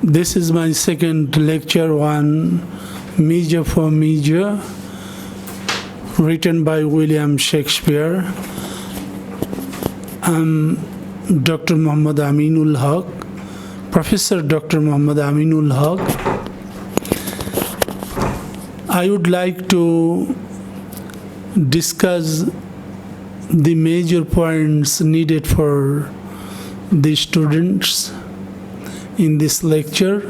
This is my second lecture on Measure for Measure, written by William Shakespeare. I'm Dr. Muhammad Aminul Haque, Professor Dr. Muhammad Aminul Haque. I would like to discuss the major points needed for the students in this lecture.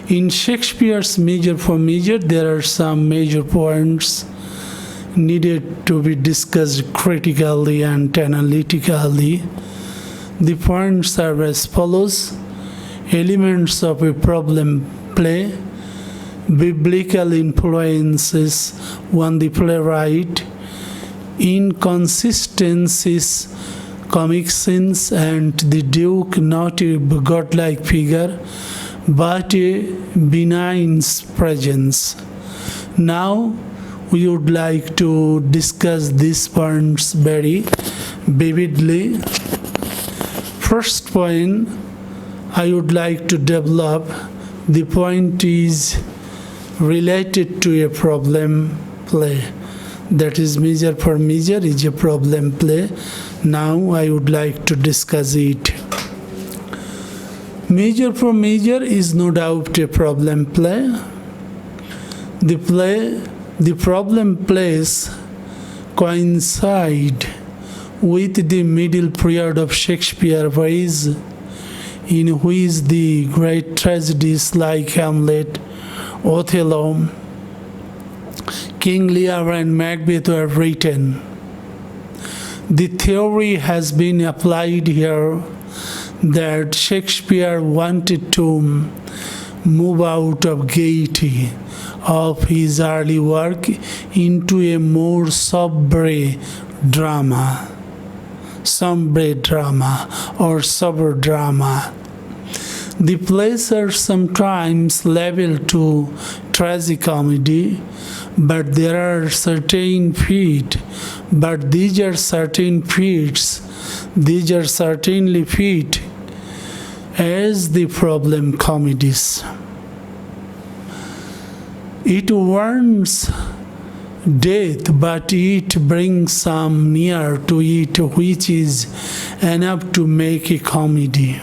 In Shakespeare's Measure for Measure, there are some major points needed to be discussed critically and analytically. The points are as follows: elements of a problem play, biblical influences on the playwright, inconsistencies, comic scenes, and the Duke not a godlike figure, but a benign presence. Now, we would like to discuss these points very vividly. First point I would like to develop, the point is related to a problem play. That is, Measure for Measure is a problem play. Now I would like to discuss it. Measure for Measure is no doubt a problem play. The problem plays coincide with the middle period of Shakespeare, in which the great tragedies like Hamlet, Othello, King Lear, and Macbeth were written. The theory has been applied here that Shakespeare wanted to move out of gaiety of his early work into a more sombre drama or sober drama. The plays are sometimes labeled to tragicomedy, but these are certain feats. These are certainly feats as the problem comedies. It warns death, but it brings some near to it, which is enough to make a comedy.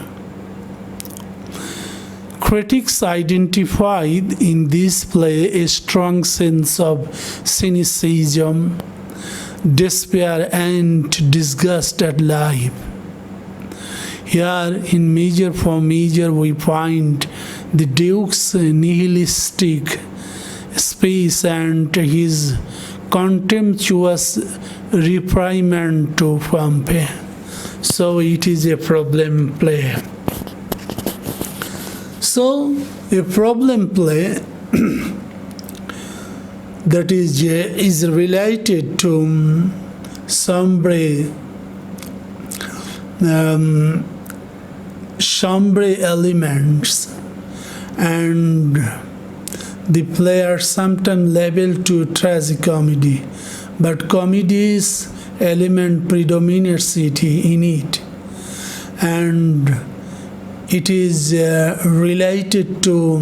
Critics identified in this play a strong sense of cynicism, despair, and disgust at life. Here in Measure for Measure, we find the Duke's nihilistic speech and his contemptuous reprimand to Pompey. So it is a problem play. So a problem play that is related to sombre elements, and the play are sometimes labeled to tragicomedy, but comedy's element predominates in it, and it is related to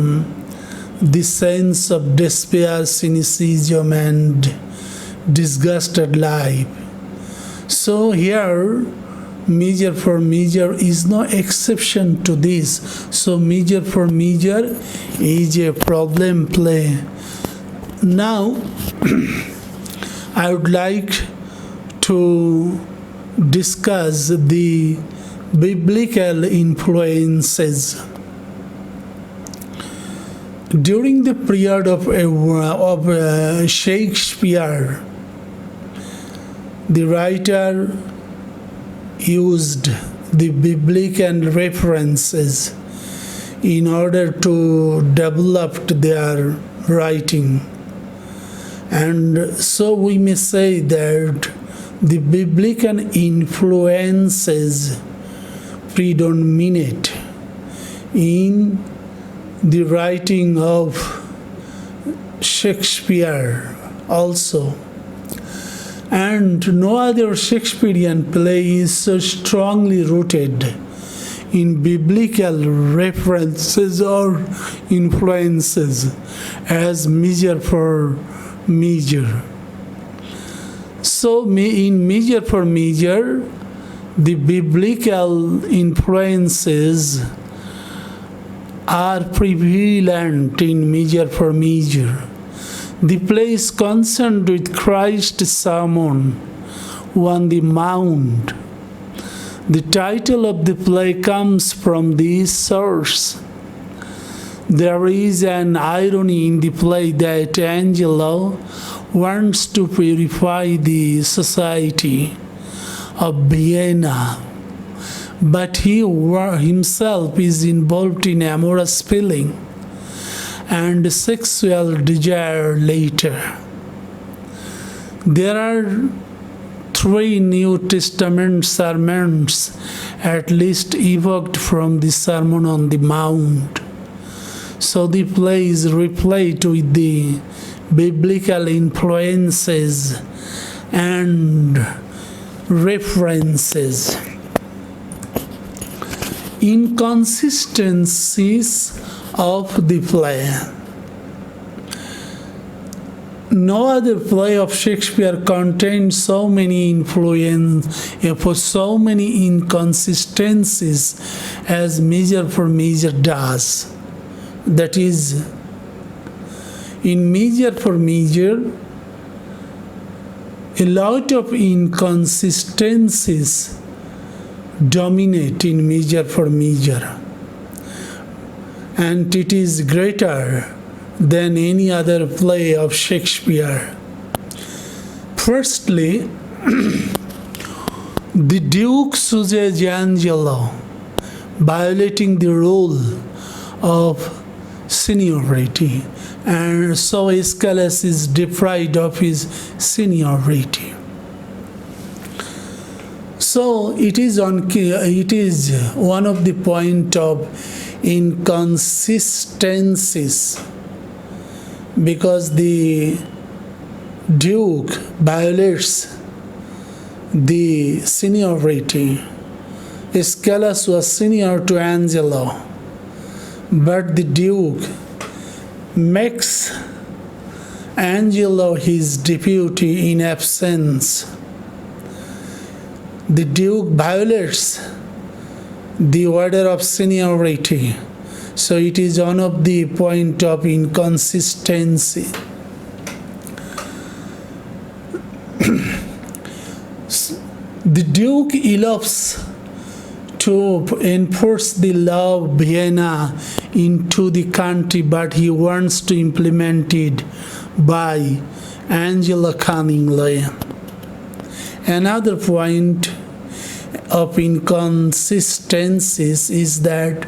the sense of despair, cynicism, and disgust at life. So here, Measure for Measure is no exception to this. So Measure for Measure is a problem play. Now, I would like to discuss the biblical influences. During the period of Shakespeare, the writer used the biblical references in order to develop their writing. And so we may say that the biblical influences predominate in the writing of Shakespeare also. And no other Shakespearean play is so strongly rooted in biblical references or influences as measure for measure. So in measure for measure, the biblical influences are prevalent in measure for measure. The play is concerned with Christ's sermon on the Mount. The title of the play comes from this source. There is an irony in the play that Angelo wants to purify the society of Vienna, but he himself is involved in amorous feeling and sexual desire later. There are 3 New Testament sermons at least evoked from the Sermon on the Mount. So the play is replete with the biblical influences and references. Inconsistencies of the play. No other play of Shakespeare contains so many so many inconsistencies as Measure for Measure does. That is, in Measure for Measure, a lot of inconsistencies dominate in Measure for Measure, and it is greater than any other play of Shakespeare. Firstly, the Duke sues Angelo, violating the rule of seniority, and so Aeschylus is deprived of his seniority. So it is one of the point of inconsistencies, because the Duke violates the seniority. Aeschylus was senior to Angelo, but the Duke makes Angelo his deputy in absence. The Duke violates the order of seniority. So it is one of the point of inconsistency. The Duke elopes to enforce the law of Vienna into the country, but he wants to implement it by Angelo cunningly. Another point of inconsistencies is that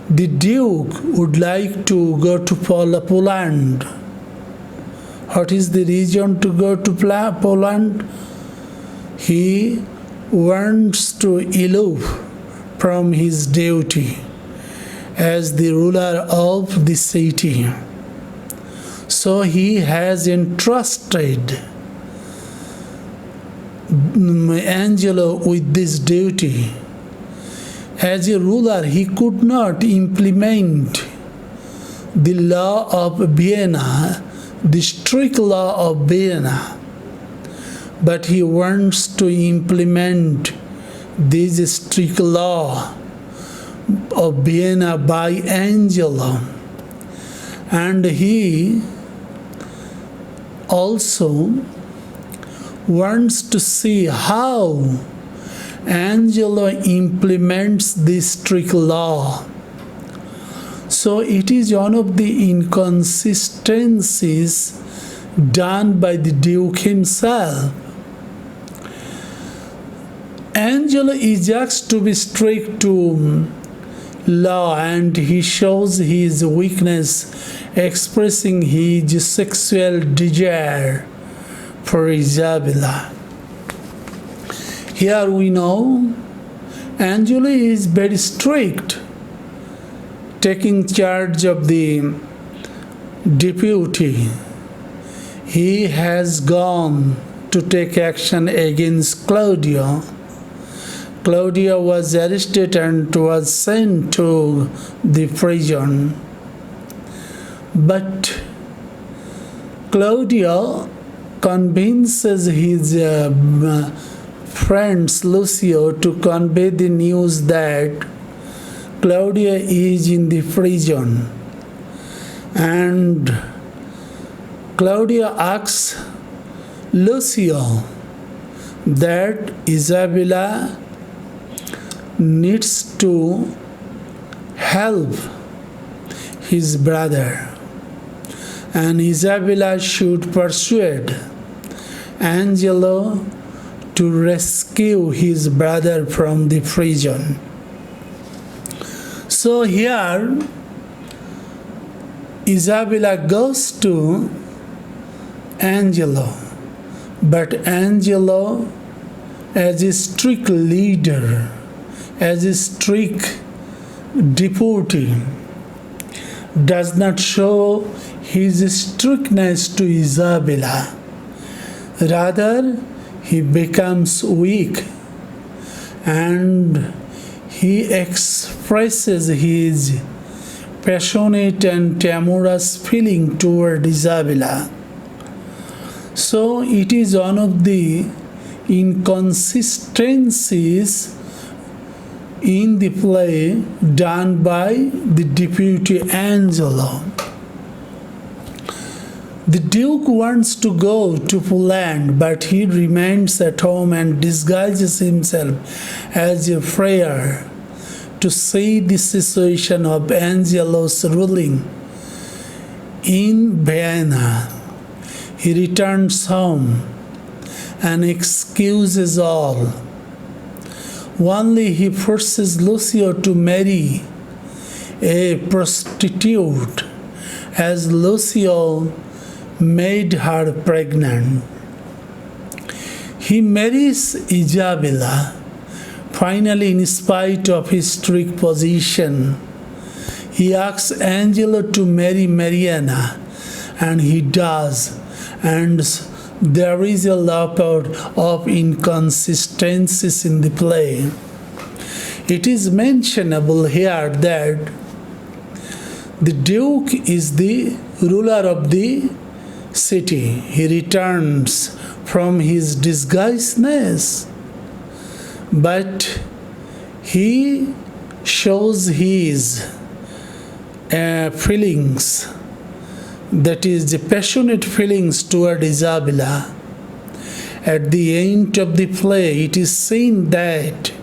the Duke would like to go to Poland. What is the reason to go to Poland? He wants to elope from his duty as the ruler of the city. So he has entrusted Angelo with this duty. As a ruler, he could not implement the law of Vienna, the strict law of Vienna, but he wants to implement this strict law of Vienna by Angelo. And he also wants to see how Angelo implements this strict law. So it is one of the inconsistencies done by the Duke himself. Angelo is asked to be strict to law, and he shows his weakness, expressing his sexual desire for Isabella. Here we know Angelo is very strict, taking charge of the deputy. He has gone to take action against Claudio, Claudia was arrested and was sent to the prison. But Claudio convinces his friends Lucio to convey the news that Claudia is in the prison. And Claudia asks Lucio that Isabella needs to help his brother, and Isabella should persuade Angelo to rescue his brother from the prison. So here Isabella goes to Angelo, but Angelo, as a strict leader, as a strict deputy, does not show his strictness to Isabella. Rather, he becomes weak and he expresses his passionate and amorous feeling toward Isabella. So it is one of the inconsistencies in the play done by the deputy Angelo. The Duke wants to go to Poland, but he remains at home and disguises himself as a friar to see the situation of Angelo's ruling in Vienna. He returns home and excuses all. Only he forces Lucio to marry a prostitute, as Lucio made her pregnant. He marries Isabella, finally, in spite of his strict position. He asks Angelo to marry Mariana, and he does, and there is a lot of inconsistencies in the play. It is mentionable here that the Duke is the ruler of the city. He returns from his disguisedness, but he shows his feelings, that is, the passionate feelings toward Isabella. At the end of the play, it is seen that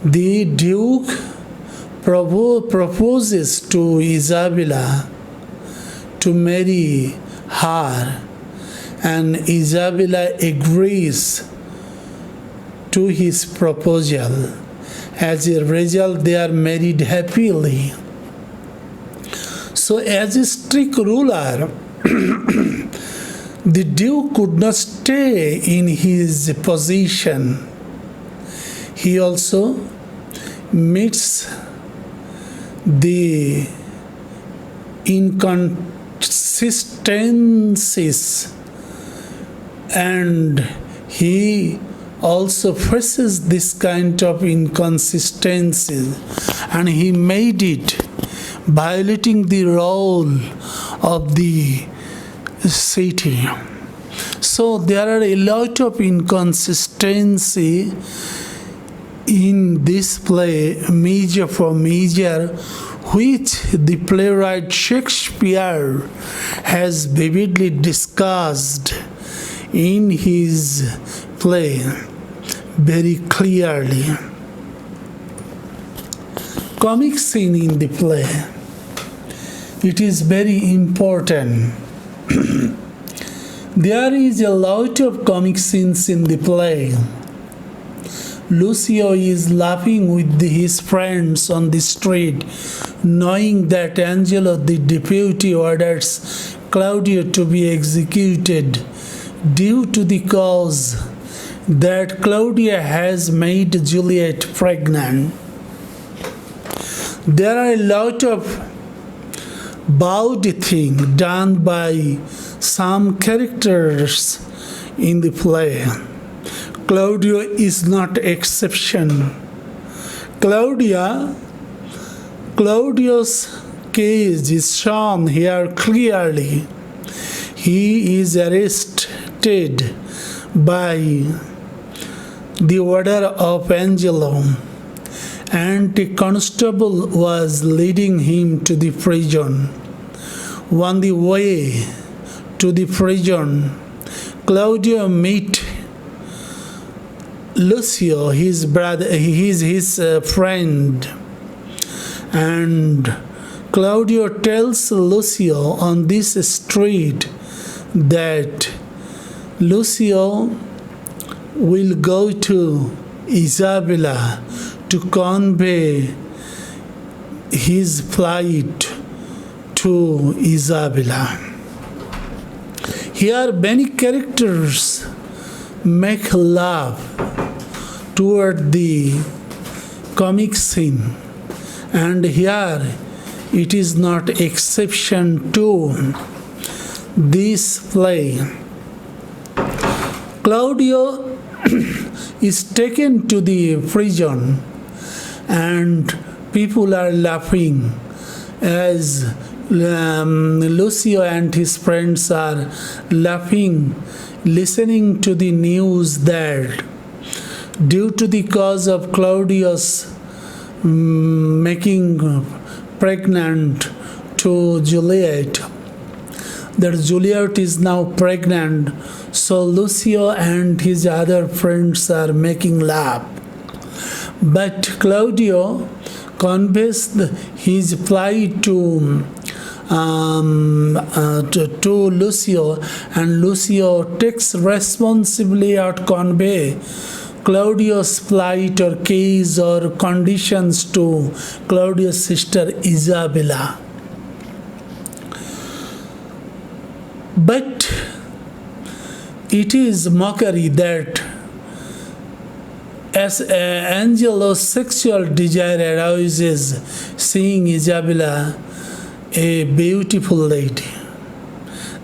the Duke proposes to Isabella to marry her, and Isabella agrees to his proposal. As a result, they are married happily. So, as a strict ruler, the Duke could not stay in his position. He also meets the inconsistencies, and he also faces this kind of inconsistency, and he made it violating the role of the city. So there are a lot of inconsistency in this play, measure for measure, which the playwright Shakespeare has vividly discussed in his play very clearly. Comic scene in the play. It is very important. There is a lot of comic scenes in the play. Lucio is laughing with his friends on the street, knowing that Angelo, the deputy, orders Claudio to be executed due to the cause that Claudia has made Juliet pregnant. There are a lot of bawdy things done by some characters in the play. Claudio is not exception. Claudio's case is shown here clearly. He is arrested by the order of Angelo, and the constable was leading him to the prison. On the way to the prison, Claudio met Lucio, his brother, his friend, and Claudio tells Lucio on this street that Lucio will go to Isabella to convey his plight to Isabella. Here, many characters make love toward the comic scene, and here it is not exception to this play. Claudio is taken to the prison, and people are laughing as Lucio and his friends are laughing, listening to the news that due to the cause of Claudius making pregnant to Juliet, that Juliet is now pregnant, so Lucio and his other friends are making laugh. But Claudio conveys his plight to Lucio, and Lucio takes responsibility to convey Claudio's plight or case or conditions to Claudio's sister Isabella. But it is mockery that as Angelo's sexual desire arouses seeing Isabella a beautiful lady.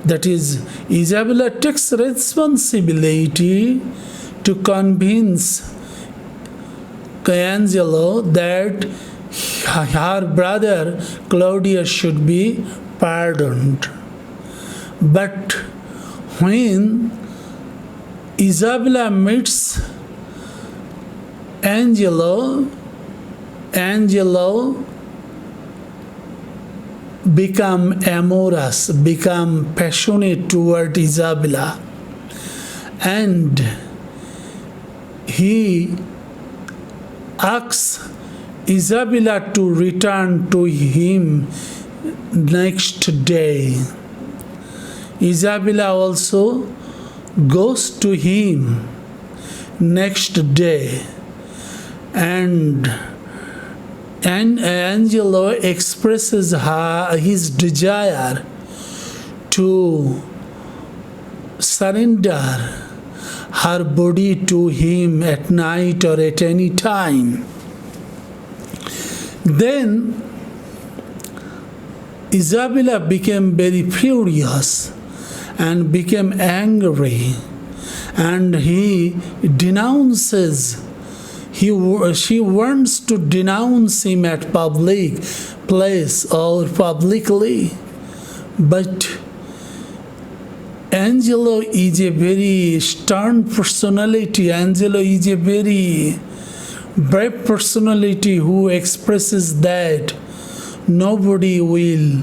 That is, Isabella takes responsibility to convince Angelo that her brother Claudius should be pardoned. But when Isabella meets Angelo become amorous, become passionate toward Isabella, and he asks Isabella to return to him next day. Isabella also goes to him next day, and Angelo expresses his desire to surrender her body to him at night or at any time. Then Isabella became very furious and became angry, and she wants to denounce him at public place or publicly. But Angelo is a very stern personality. Angelo is a very brave personality who expresses that nobody will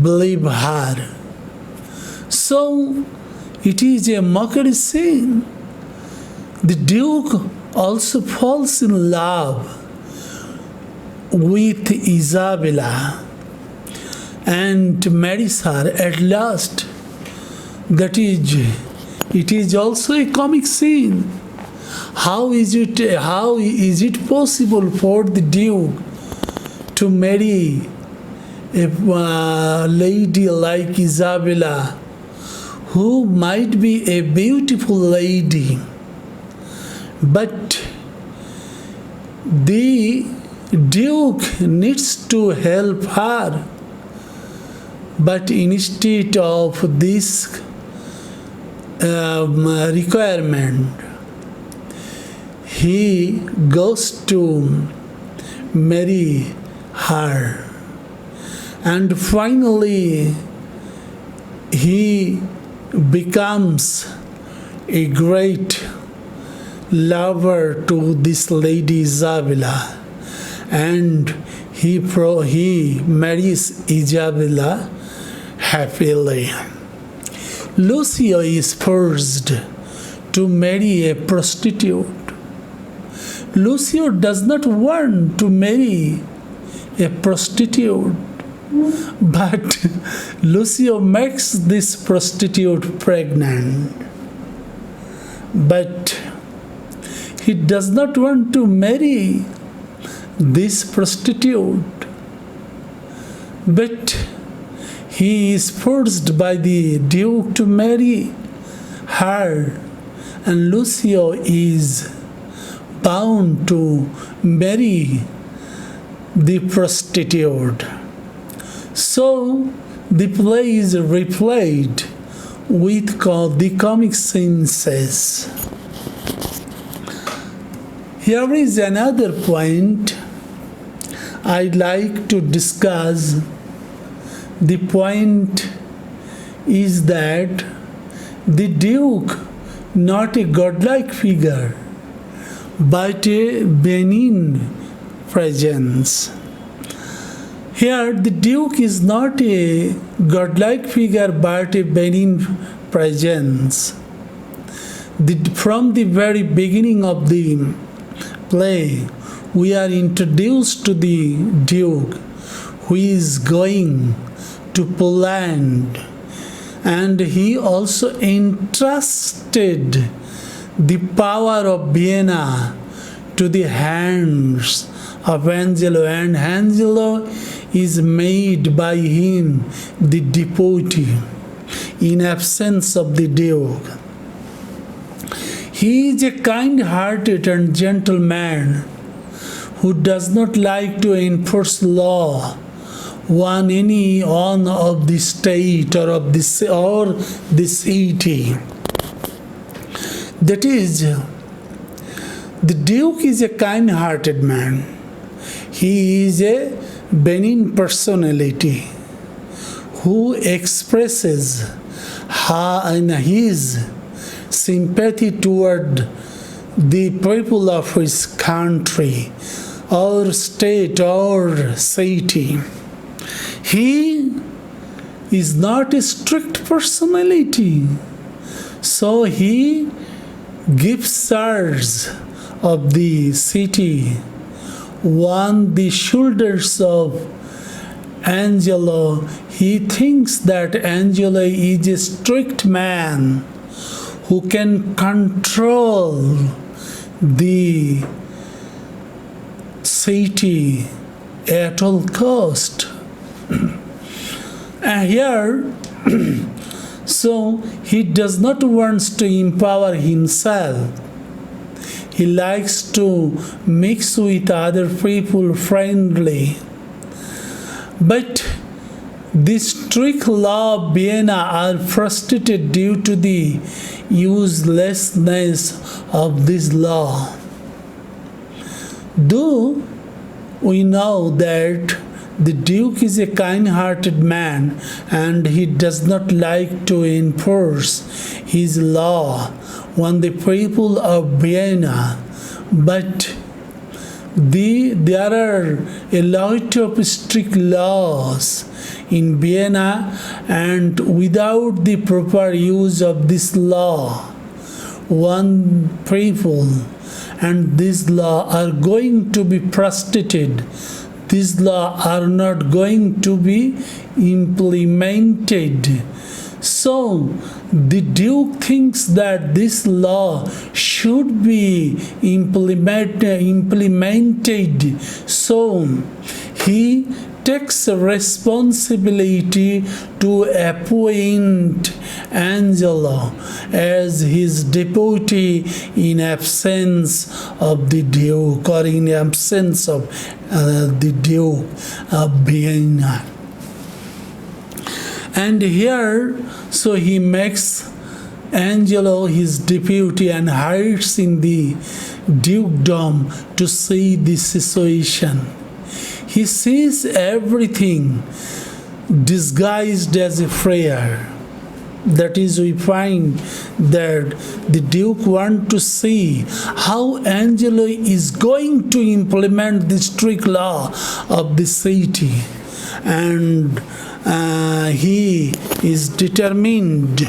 believe her. So it is a mockery scene. The Duke also falls in love with Isabella and marries her at last. That is, it is also a comic scene. How is it possible for the Duke to marry a lady like Isabella, who might be a beautiful lady, but the Duke needs to help her? But instead of this requirement, he goes to marry her. And finally, he becomes a great lover to this lady Isabella, and he marries Isabella happily. Lucio is forced to marry a prostitute. Lucio does not want to marry a prostitute, but Lucio makes this prostitute pregnant. But he does not want to marry this prostitute. But he is forced by the Duke to marry her, and Lucio is bound to marry the prostitute. So the play is replayed with the comic senses. Here is another point I'd like to discuss. The point is that the Duke, not a godlike figure, but a benign presence. Here, the Duke is not a godlike figure but a benign presence. From the very beginning of the play, we are introduced to the Duke, who is going to Poland, and he also entrusted the power of Vienna to the hands of Angelo, and Angelo is made by him the deputy in absence of the Duke. He is a kind-hearted and gentle man who does not like to enforce law on any one of the state or of the city. That is, the Duke is a kind-hearted man. He is a benign personality who expresses his sympathy toward the people of his country or state or city. He is not a strict personality, so he gives charge of the city on the shoulders of Angelo. He thinks that Angelo is a strict man who can control the city at all cost. And here, so he does not want to empower himself. He likes to mix with other people friendly. But the strict law of Vienna are frustrated due to the uselessness of this law. Though we know that the Duke is a kind-hearted man and he does not like to enforce his law on the people of Vienna, but there are a lot of strict laws in Vienna, and without the proper use of this law, one people and this law are going to be frustrated. These laws are not going to be implemented. So the Duke thinks that this law should be implemented. So he takes a responsibility to appoint Angelo as his deputy in absence of the Duke, or in absence of the Duke of Vienna. And here, so he makes Angelo, his deputy, and hides in the dukedom to see the situation. He sees everything disguised as a prayer. That is, we find that the Duke wants to see how Angelo is going to implement the strict law of the city, and he is determined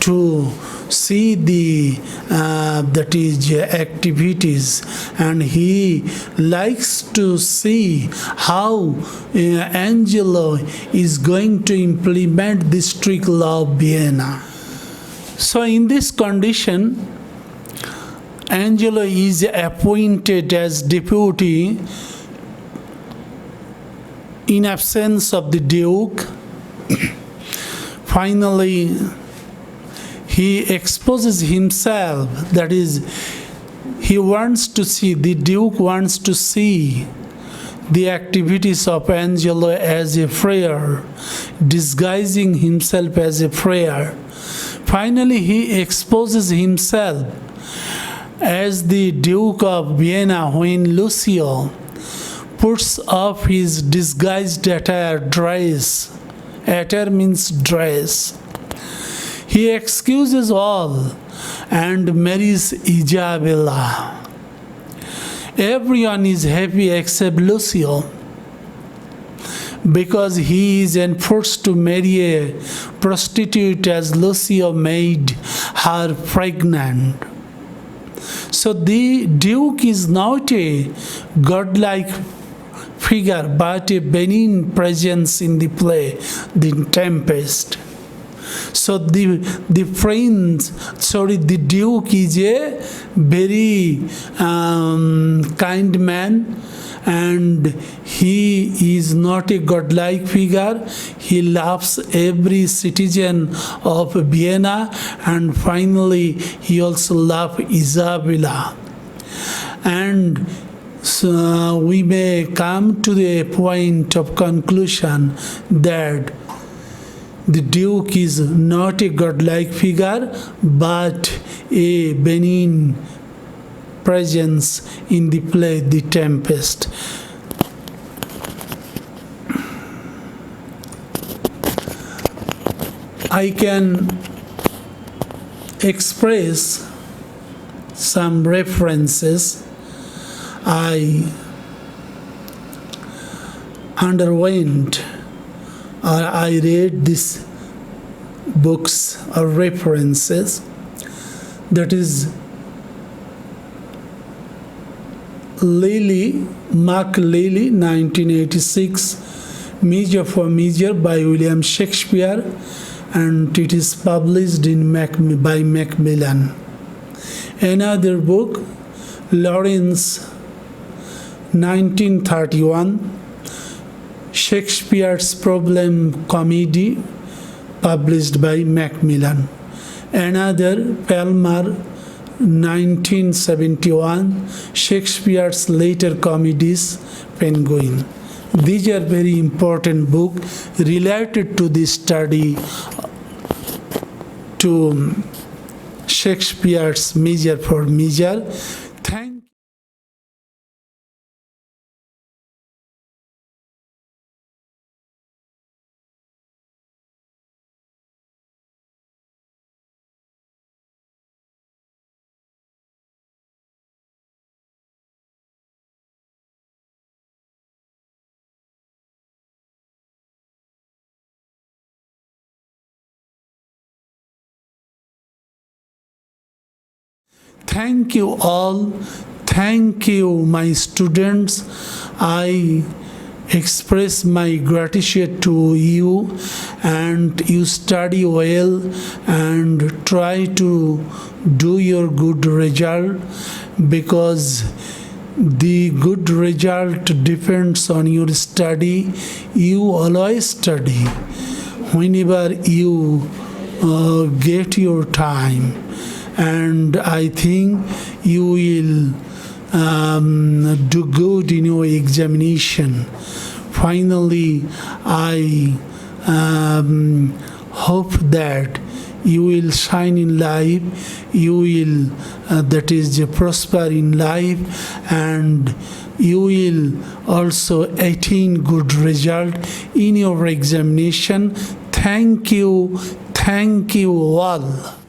to see the that is activities, and he likes to see how Angelo is going to implement the strict law of Vienna. So in this condition, Angelo is appointed as deputy in absence of the Duke. Finally, he exposes himself, that is, the Duke wants to see the activities of Angelo as a friar, disguising himself as a friar. Finally, he exposes himself as the Duke of Vienna when Lucio puts off his disguised attire dress. Attire means dress. He excuses all and marries Isabella. Everyone is happy except Lucio, because he is enforced to marry a prostitute as Lucio made her pregnant. So the Duke is not a godlike figure but a benign presence in the play, The Tempest. So the Duke is a very kind man, and he is not a godlike figure. He loves every citizen of Vienna, and finally he also loves Isabella. And so we may come to the point of conclusion that the Duke is not a godlike figure but a benign presence in the play The Tempest. I can express some references I underwent, or I read these books or references. That is Mark Lely, 1986, Measure for Measure by William Shakespeare, and it is published by Macmillan. Another book, Lawrence, 1931, Shakespeare's Problem Comedy, published by Macmillan. Another, Palmer, 1971, Shakespeare's Later Comedies, Penguin. These are very important books related to the study to Shakespeare's Measure for Measure. Thank you all. Thank you, my students. I express my gratitude to you, and you study well and try to do your good result, because the good result depends on your study. You always study whenever you get your time, and I think you will do good in your examination. Finally, I hope that you will shine in life, you will that is prosper in life, and you will also attain good result in your examination. Thank you all.